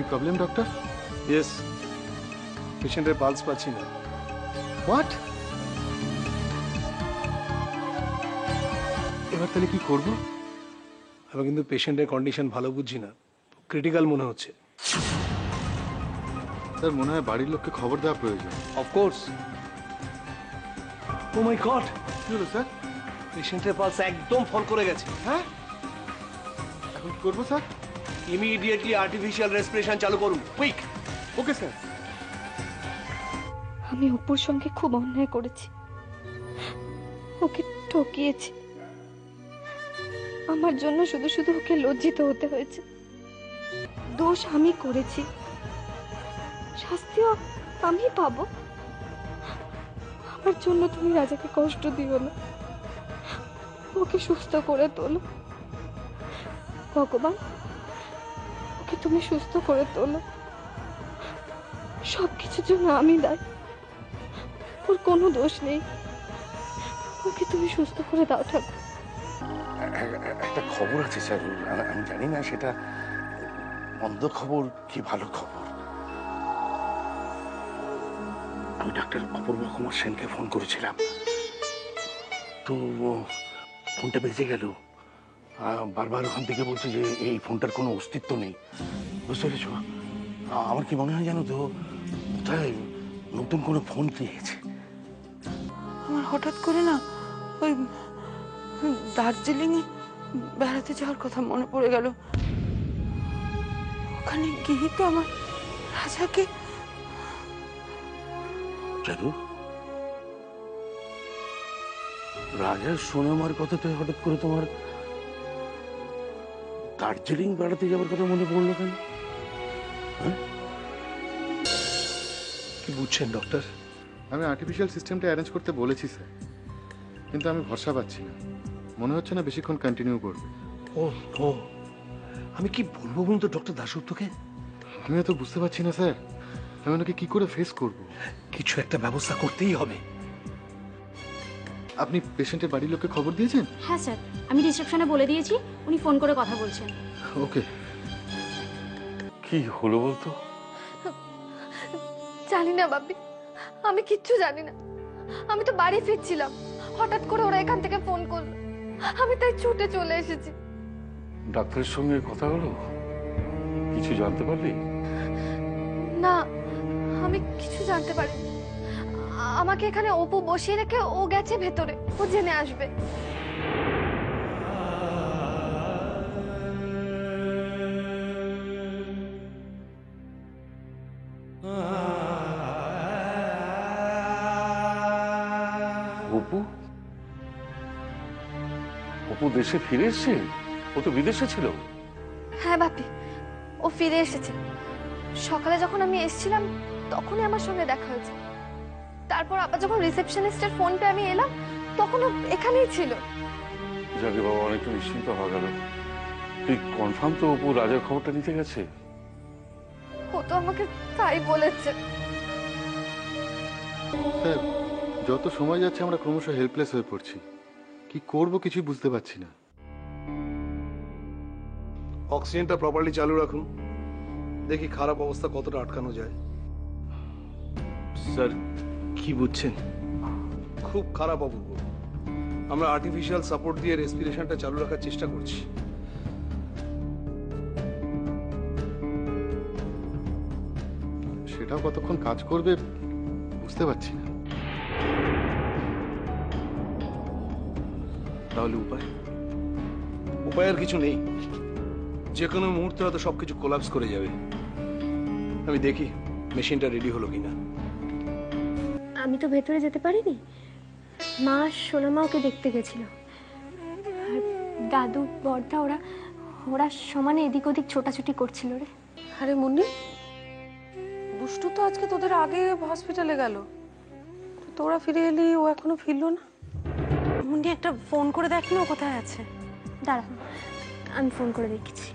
Problem doctor? Yes, পেশেন্টের pulse পাচ্ছি না। হোয়াট? এবার তাহলে কি করব? আমি কিন্তু পেশেন্টের কন্ডিশন ভালো বুঝছি না, ক্রিটিক্যাল মনে হচ্ছে। স্যার মনে হয় বাড়ির লোককে খবর দেওয়া প্রয়োজন। অফকোর্স। ও মাই গড, কি হলো স্যার? পেশেন্টের পালস একদম ফল করে গেছে। হ্যাঁ, এখন কি করবো স্যার? ইমিডিয়েটলি আর্টিফিশিয়াল রেসপিরেশন চালু করুন, কুইক। Okay sir. আমি অপুর সঙ্গে খুব অন্যায় করেছি, ওকে ঠকিয়েছি। আমার জন্য শুধু শুধু ওকে লজ্জিত হতে হয়েছে। দোষ আমি করেছি, শাস্তিও আমি পাবো। আমার জন্য তুমি রাজাকে কষ্ট দিও না, ওকে সুস্থ করে তোলো। ভগবান, ওকে তুমি সুস্থ করে তোলো। সবকিছুর জন্য আমি দায়ী, ওর কোনো দোষ নেই। ওকে তুমি সুস্থ করে দাও ঠাকুর। একটা খবর আছে স্যার, আমি জানি না সেটা মন্দ খবর কি ভালো খবর। আমি ডাক্তার অপূর্ব কুমার সেনকে ফোন করেছিলাম, তো ফোনটা বেজে গেল। বারবার ওখান থেকে বলছে যে এই ফোনটার কোনো অস্তিত্ব নেই। বুঝতে পেরেছ? আমার কি মনে হয় জানো তো, কোথায় নতুন কোনো ফোন পেয়েছে। আমার হঠাৎ করে না ওই দার্জিলিং এ বেড়াতে যাওয়ার কথা মনে পড়ে গেল। ওখানে গিয়ে তো আমার রাজাকে। জাদু, রাজার সোনামার কথাতে হঠাৎ করে তোমার দার্জিলিং বেড়াতে যাওয়ার কথা মনে পড়লো কেন? কি বুঝছেন ডক্টর? আমি আর্টিফিশিয়াল সিস্টেমটা অ্যারেঞ্জ করতে বলেছি স্যার, কিন্তু আমি ভরসা পাচ্ছি না। মনে হচ্ছে না বেশিক্ষণ কন্টিনিউ করবে। ও নো, আমি কি বলবো বলুন তো ডক্টর দাশগুপ্তকে? আমিও তো বুঝতে পারছি না স্যার, আমি ওনাকে কি করে ফেস করব। কিছু একটা ব্যবস্থা করতেই হবে। আপনি পেশেন্টের বাড়ির লোককে খবর দিয়েছেন? হ্যাঁ স্যার, আমি রিসেপশনে বলে দিয়েছি, উনি ফোন করে কথা বলছেন। ওকে। কি হলো বলতো? জানি না বাপি, আমি কিচ্ছু জানি না। আমি তো বাড়ি ফিরছিলাম, হঠাৎ করে ওরা এখান থেকে ফোন করলো, আমি তাই ছুটে চলে এসেছি। ডাক্তারের সঙ্গে কথা হলো? কিছু জানতে পারলি? না, আমি কিছু জানতে পারিনি। আমাকে এখানে অপু বসিয়ে রেখে ও গেছে ভেতরে, ও জেনে আসবে। অপু? অপু দেশে ফিরে এসছে? ও তো বিদেশে ছিল। হ্যাঁ বাপি, ও ফিরে এসেছে। সকালে যখন আমি এসেছিলাম তখনই আমার সঙ্গে দেখা হয়েছে। তারপর আবার যখন রিসেপশনিস্টের ফোন পেয়ে আমি এলাম, তখন ও এখানেই ছিল। যাকে বাবা, অনেকটা নিশ্চিন্ত হওয়া গেল। তুই কনফার্ম তো অপু রাজার খবরটা নিতে গেছে? ও তো আমাকে তাই বলেছে। স্যার, যত সময় যাচ্ছে আমরা ক্রমশ হেল্পলেস হয়ে পড়ছি। কি করব কিছুই বুঝতে পারছি না। অক্সিজেনটা প্রপারলি চালু রাখুন, দেখি খারাপ অবস্থা কতটা আটকানো যায়। স্যার, কি বুঝছেন? খুব খারাপ অপূর্ব। আমরা আর্টিফিশিয়াল সাপোর্ট দিয়ে রেসপিরেশনটা চালু রাখার চেষ্টা করছি। সেটাও কতক্ষণ কাজ করবে বুঝতে পারছি না। তাহলে উপায়? উপায় আর কিছু নেই, যে কোনো মুহূর্তে হয়তো সবকিছু কোলাপস করে যাবে। আমি দেখি মেশিনটা রেডি হলো কিনা। আমি তো ভেতরে যেতে পারিনি, মা সোনামা ওকে দেখতে গেছিল। আর দাদু বড়দা ওরা ওরা সমানে এদিক ওদিক ছোটাছুটি করছিল রে। আরে মুন্নি, দুষ্টু তো আজকে তোদের আগে হসপিটালে গেল, তোরা ফিরে এলি, ও এখনো ফিরলো না। মুন্ডি একটা ফোন করে দেখ না ও কোথায় আছে। দাঁড়া, আমি ফোন করে দেখছি।